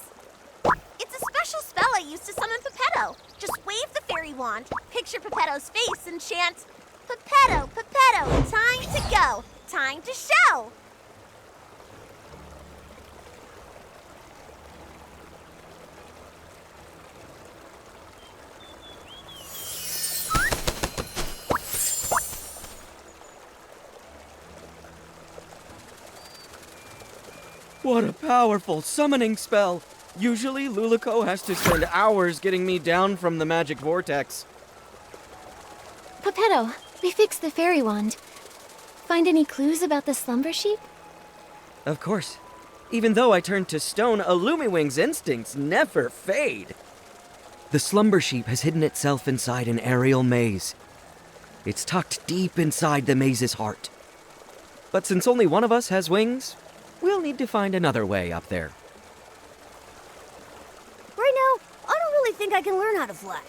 S4: It's a special spell I use to summon Pepetto. Just wave the fairy wand, picture Pepetto's face, and chant, Pepetto, Pepetto, time to go, time to show.
S5: What a powerful summoning spell! Usually, Luluco has to spend hours getting me down from the magic vortex.
S2: Pepetto, we fixed the fairy wand. Find any clues about the slumber sheep?
S5: Of course. Even though I turned to stone, a Lumiwing's instincts never fade. The slumber sheep has hidden itself inside an aerial maze. It's tucked deep inside the maze's heart. But since only one of us has wings, we'll need to find another way up there.
S1: Right now, I don't really think I can learn how to fly.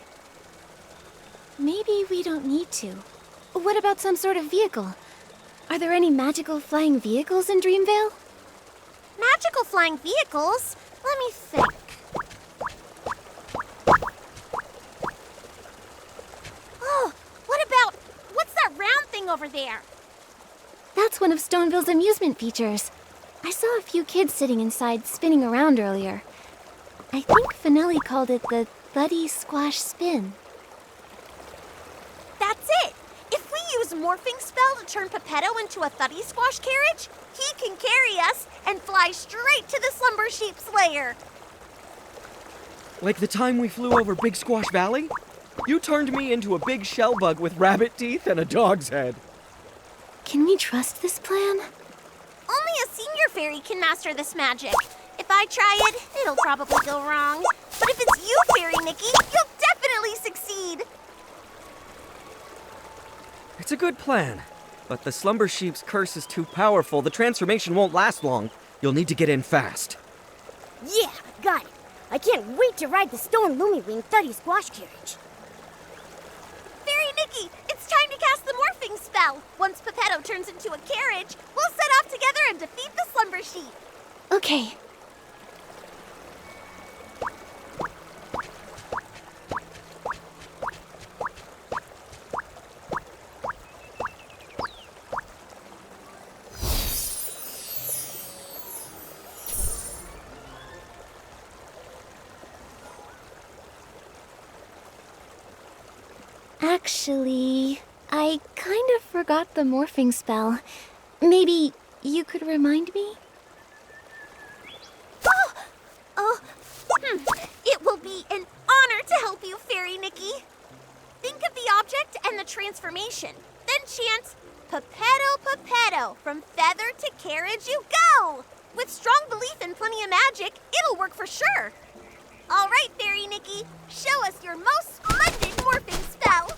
S2: Maybe we don't need to. What about some sort of vehicle? Are there any magical flying vehicles in Dreamvale?
S4: Magical flying vehicles? Let me think. Oh, what's that round thing over there?
S2: That's one of Stoneville's amusement features. I saw a few kids sitting inside spinning around earlier. I think Finelli called it the Thuddy Squash Spin.
S4: That's it! If we use Morphing Spell to turn Pepetto into a Thuddy Squash carriage, he can carry us and fly straight to the Slumber Sheep's lair.
S5: Like the time we flew over Big Squash Valley? You turned me into a big shell bug with rabbit teeth and a dog's head.
S2: Can we trust this plan?
S4: Only a senior fairy can master this magic. If I try it, it'll probably go wrong. But if it's you, Fairy Nikki, you'll definitely succeed.
S5: It's a good plan, but the Slumber Sheep's curse is too powerful. The transformation won't last long. You'll need to get in fast.
S1: Yeah, got it. I can't wait to ride the Stone Lumiwing Thuddy Squash carriage.
S4: Fairy Nikki, it's time to cast the Morphing Spell. Once Pepetto turns into a carriage, we'll set off together and defeat the Slumber Sheep.
S2: Okay. Actually, I kind of forgot the morphing spell. Maybe you could remind me?
S4: It will be an honor to help you, Fairy Nikki. Think of the object and the transformation. Then chant, Pepetto, Pepetto, from feather to carriage you go! With strong belief and plenty of magic, it'll work for sure. All right, Fairy Nikki, show us your most splendid morphing spell.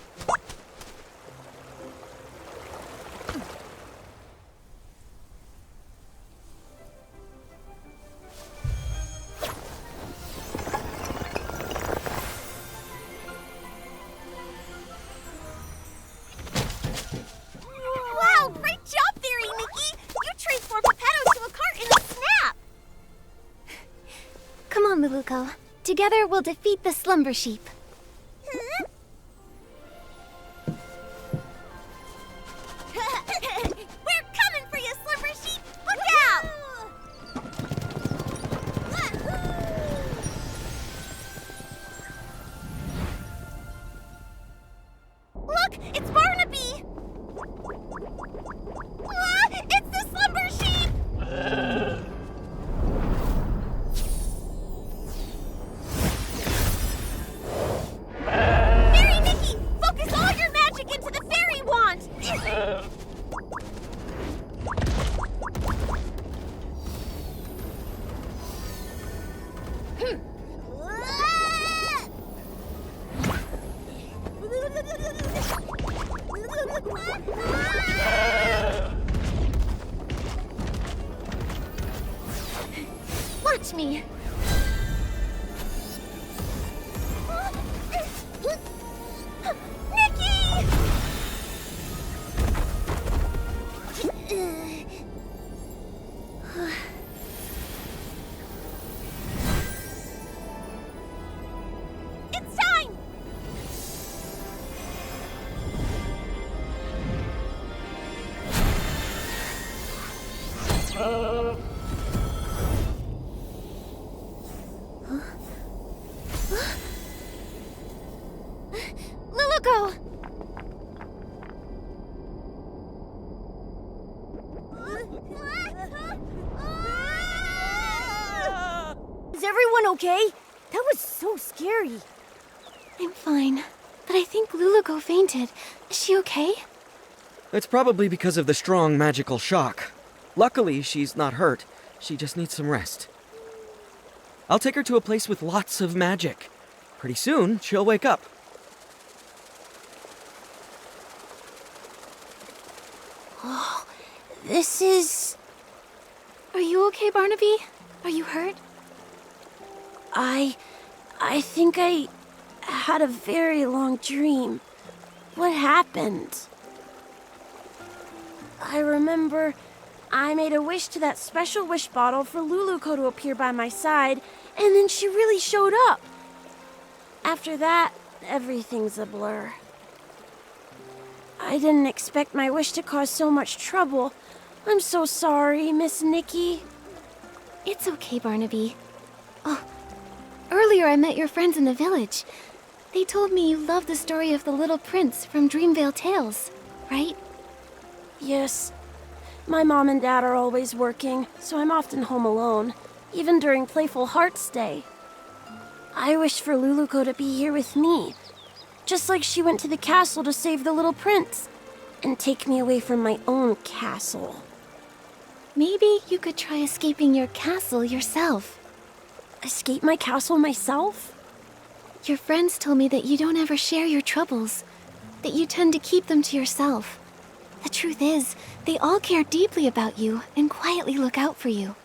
S4: Wow, great job, Fairy Nikki! You transformed Pepetto to a cart in a snap!
S2: Come on, Luluko. Together we'll defeat the Slumber Sheep.
S4: We're coming for you, Slumber Sheep! Look out! Look, it's Barnaby! It's the Slumber Sheep! Fairy Nikki, focus all your magic into the fairy wand!
S2: Watch me.
S4: Nikki! It's time!
S2: Luluko!
S1: Is everyone okay? That was so scary.
S2: I'm fine, but I think Luluko fainted. Is she okay?
S5: It's probably because of the strong magical shock. Luckily, she's not hurt. She just needs some rest. I'll take her to a place with lots of magic. Pretty soon, she'll wake up.
S1: This is...
S2: Are you okay, Barnaby? Are you hurt?
S4: I think I had a very long dream. What happened? I remember I made a wish to that special wish bottle for Luluco to appear by my side, and then she really showed up. After that, everything's a blur. I didn't expect my wish to cause so much trouble. I'm so sorry, Miss Nikki.
S2: It's okay, Barnaby. Oh, earlier I met your friends in the village. They told me you love the story of the little prince from Dreamvale Tales, right?
S4: Yes. My mom and dad are always working, so I'm often home alone, even during Playful Hearts Day. I wish for Luluco to be here with me, just like she went to the castle to save the little prince, and take me away from my own castle.
S2: Maybe you could try escaping your castle yourself.
S4: Escape my castle myself?
S2: Your friends told me that you don't ever share your troubles, that you tend to keep them to yourself. The truth is, they all care deeply about you and quietly look out for you.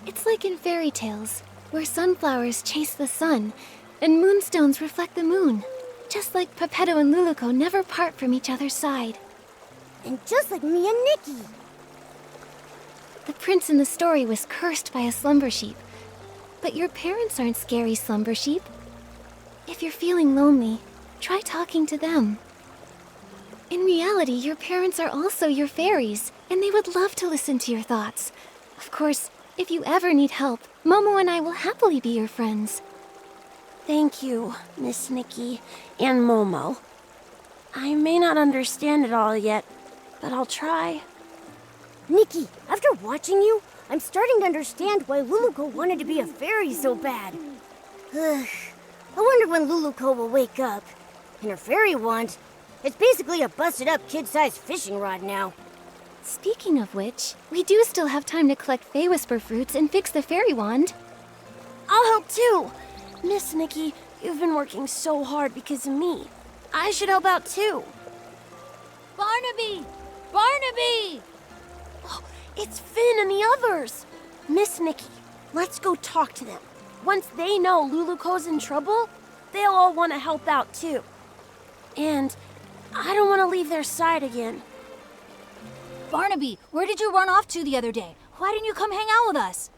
S2: It's like in fairy tales, where sunflowers chase the sun and moonstones reflect the moon. Just like Peppetto and Luluco never part from each other's side.
S1: And just like me and Nikki.
S2: The prince in the story was cursed by a slumber sheep. But your parents aren't scary slumber sheep. If you're feeling lonely, try talking to them. In reality, your parents are also your fairies, and they would love to listen to your thoughts. Of course, if you ever need help, Momo and I will happily be your friends.
S4: Thank you, Miss Nikki and Momo. I may not understand it all yet, but I'll try.
S1: Nikki, after watching you, I'm starting to understand why Luluco wanted to be a fairy so bad. Ugh. I wonder when Luluco will wake up. And her fairy wand, it's basically a busted-up kid-sized fishing rod now.
S2: Speaking of which, we do still have time to collect Fey Whisper fruits and fix the fairy wand.
S4: I'll help too. Miss Nikki, you've been working so hard because of me. I should help out too.
S8: Barnaby! Barnaby!
S4: Oh, it's Finn and the others. Miss Nikki, let's go talk to them. Once they know Luluco's in trouble, they'll all want to help out too. And I don't want to leave their side again.
S8: Barnaby, where did you run off to the other day? Why didn't you come hang out with us?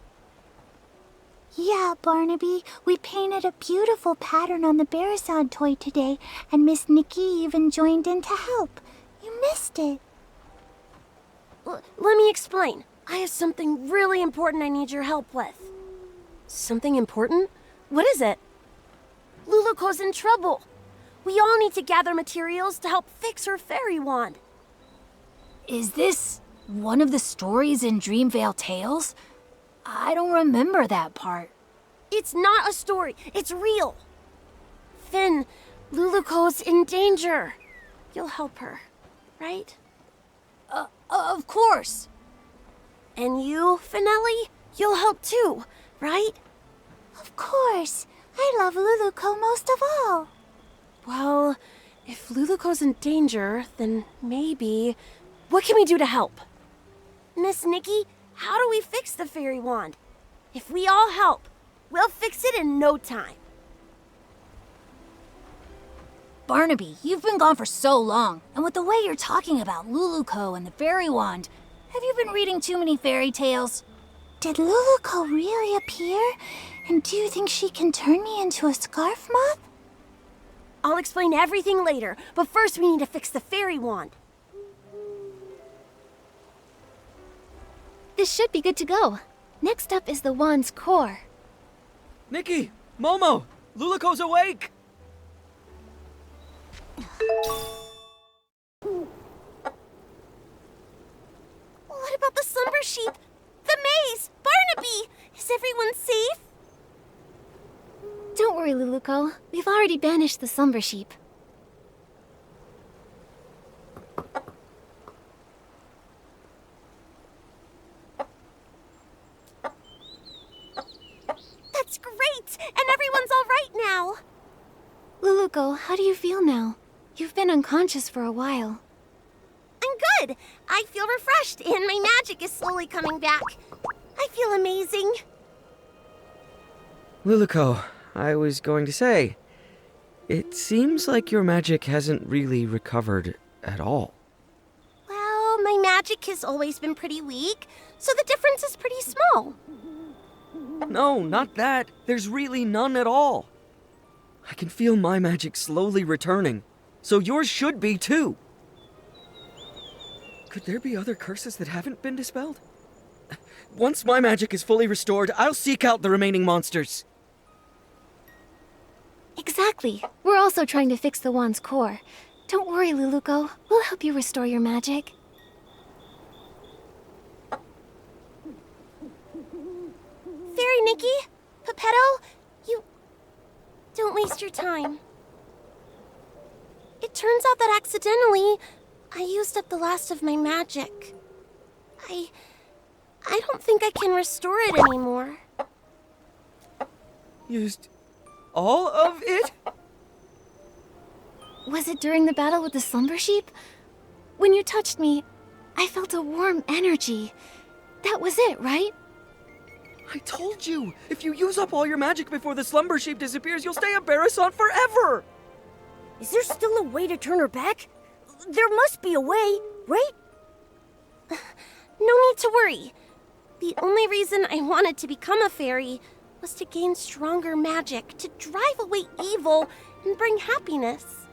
S7: Yeah, Barnaby, we painted a beautiful pattern on the Barisod toy today, and Miss Nikki even joined in to help. You missed it.
S4: Let me explain. I have something really important I need your help with. Something important? What is it? Luluco's in trouble. We all need to gather materials to help fix her fairy wand.
S8: Is this one of the stories in Dreamvale Tales? I don't remember that part.
S4: It's not a story. It's real. Finn, Luluco's in danger. You'll help her, right?
S8: Of course.
S4: And you, Finelli, you'll help too, right?
S7: Of course. I love Luluco most of all.
S4: Well, if Luluco's in danger, then maybe... What can we do to help? Miss Nikki, how do we fix the fairy wand? If we all help, we'll fix it in no time.
S8: Barnaby, you've been gone for so long, and with the way you're talking about Luluco and the fairy wand, have you been reading too many fairy tales?
S7: Did Luluco really appear? And do you think she can turn me into a scarf moth?
S4: I'll explain everything later, but first we need to fix the fairy wand.
S2: This should be good to go. Next up is the wand's core.
S5: Nikki! Momo! Luluco's awake!
S4: What about the slumber sheep? The maze! Barnaby! Is everyone safe?
S2: Don't worry, Luluco. We've already banished the slumber sheep.
S4: That's great! And everyone's all right now!
S2: Luluco, how do you feel now? You've been unconscious for a while.
S4: I'm good. I feel refreshed, and my magic is slowly coming back. I feel amazing.
S5: Luluko, I was going to say, it seems like your magic hasn't really recovered at all.
S4: Well, my magic has always been pretty weak, so the difference is pretty small.
S5: No, not that. There's really none at all. I can feel my magic slowly returning, so yours should be too. Could there be other curses that haven't been dispelled? Once my magic is fully restored, I'll seek out the remaining monsters.
S2: Exactly. We're also trying to fix the wand's core. Don't worry, Luluko. We'll help you restore your magic.
S4: Fairy Nikki, Pepetto, you... Don't waste your time. It turns out that accidentally, I used up the last of my magic. I don't think I can restore it anymore.
S5: Used all of it?
S2: Was it during the battle with the slumber sheep? When you touched me, I felt a warm energy. That was it, right?
S5: I told you! If you use up all your magic before the slumber sheep disappears, you'll stay a Barasant forever!
S1: Is there still a way to turn her back? There must be a way, right?
S4: No need to worry. The only reason I wanted to become a fairy was to gain stronger magic, to drive away evil and bring happiness.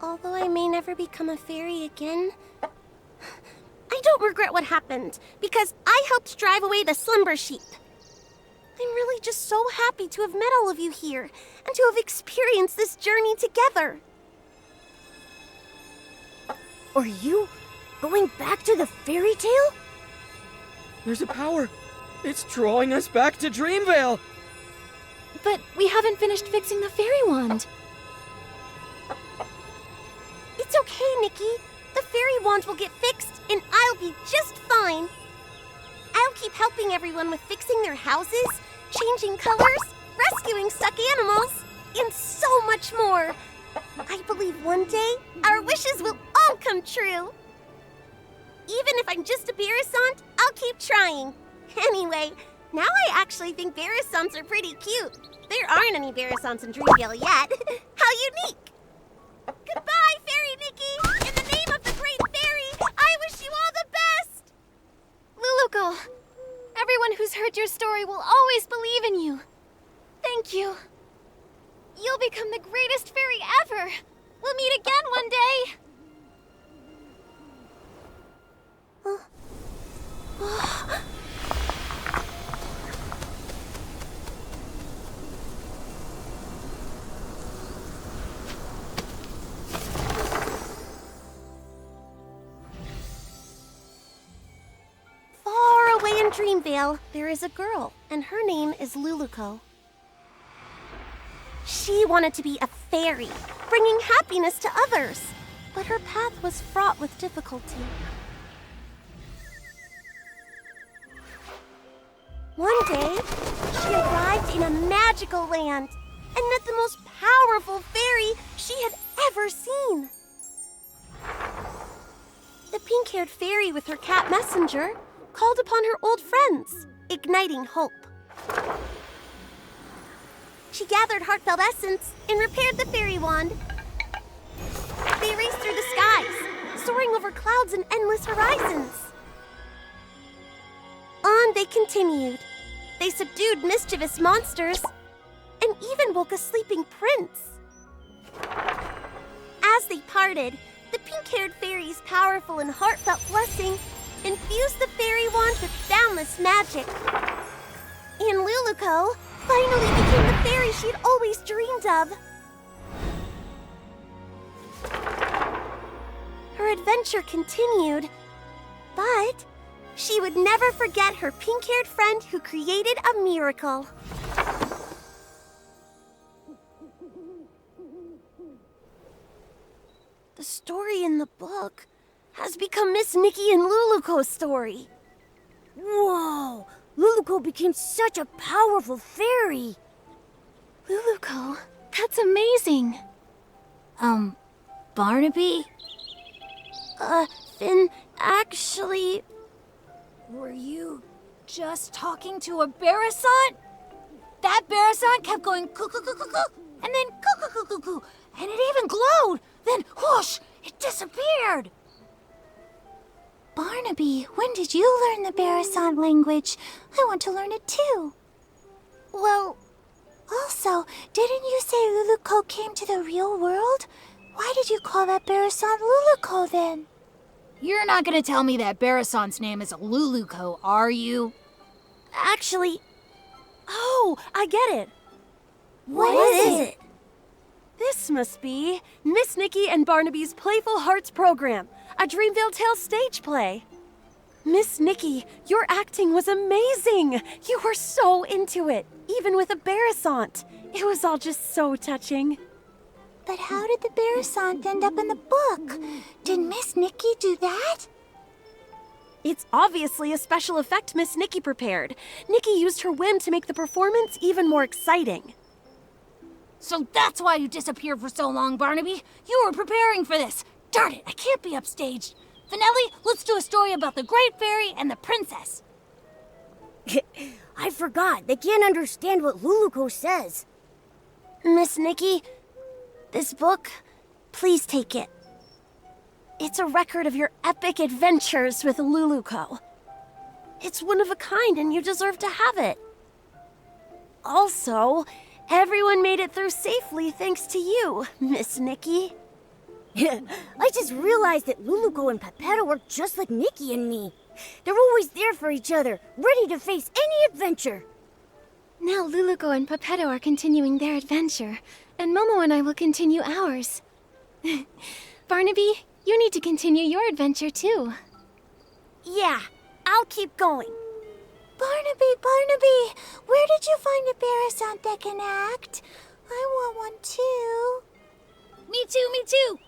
S4: Although I may never become a fairy again, I don't regret what happened, because I helped drive away the slumber sheep. I'm really just so happy to have met all of you here, and to have experienced this journey together.
S1: Are you going back to the fairy tale?
S5: There's a power. It's drawing us back to Dreamvale.
S2: But we haven't finished fixing the fairy wand.
S4: It's okay, Nikki. The fairy wand will get fixed, and I'll be just fine. I'll keep helping everyone with fixing their houses, changing colors, rescuing stuck animals, and so much more. I believe one day our wishes will all come true. Even if I'm just a Barasant, I'll keep trying. Anyway, now I actually think Barasants are pretty cute. There aren't any Barasants in Dreamvale yet. How unique! Goodbye, Fairy Nikki! In the name of the Great Fairy, I wish you all the best!
S2: Luluko, everyone who's heard your story will always believe in you. Thank you. You'll become the greatest fairy ever. We'll meet again one day.
S4: Far away in Dreamvale, there is a girl, and her name is Luluko. She wanted to be a fairy, bringing happiness to others, but her path was fraught with difficulty. One day, she arrived in a magical land and met the most powerful fairy she had ever seen. The pink-haired fairy with her cat messenger called upon her old friends, igniting hope. She gathered heartfelt essence and repaired the fairy wand. They raced through the skies, soaring over clouds and endless horizons. On they continued. They subdued mischievous monsters and even woke a sleeping prince. As they parted, the pink-haired fairy's powerful and heartfelt blessing infused the fairy wand with boundless magic. And Luluko finally became the fairy she'd always dreamed of. Her adventure continued, but she would never forget her pink-haired friend who created a miracle. The story in the book has become Miss Nikki and Luluko's story.
S1: Whoa! Luluko became such a powerful fairy!
S2: Luluko, that's amazing.
S8: Barnaby?
S4: Finn, actually...
S8: Were you just talking to a Barasant? That Barasant kept going coo-coo-coo-coo-coo, and then coo-coo-coo-coo-coo, and it even glowed. Then whoosh, it disappeared.
S7: Barnaby, when did you learn the Barasant language? I want to learn it too.
S4: Well,
S7: Also, didn't you say Luluco came to the real world? Why did you call that Barasant Luluco then?
S8: You're not gonna tell me that Barasant's name is Luluco, are you?
S4: actually... Oh, I get it.
S7: What is it?
S9: This must be Miss Nikki and Barnaby's Playful Hearts program, a Dreamville Tales stage play. Miss Nikki, your acting was amazing. You were so into it, even with a Barasant. It was all just so touching.
S7: But how did the Barasant end up in the book? Did Miss Nikki do that?
S9: It's obviously a special effect Miss Nikki prepared. Nikki used her whim to make the performance even more exciting.
S8: So that's why you disappeared for so long, Barnaby. You were preparing for this. Darn it, I can't be upstaged. Finelli, let's do a story about the Great Fairy and the Princess.
S1: I forgot. They can't understand what Luluco says.
S4: Miss Nikki, this book, please take it. It's a record of your epic adventures with Luluco. It's one of a kind and you deserve to have it. Also, everyone made it through safely thanks to you, Miss Nikki.
S1: I just realized that Luluco and Pepetto are just like Nikki and me. They're always there for each other, ready to face any adventure.
S2: Now Luluco and Pepetto are continuing their adventure, and Momo and I will continue ours. Barnaby, you need to continue your adventure too.
S4: Yeah, I'll keep going.
S7: Barnaby, where did you find a Barasant that can act? I want one too.
S8: Me too, me too.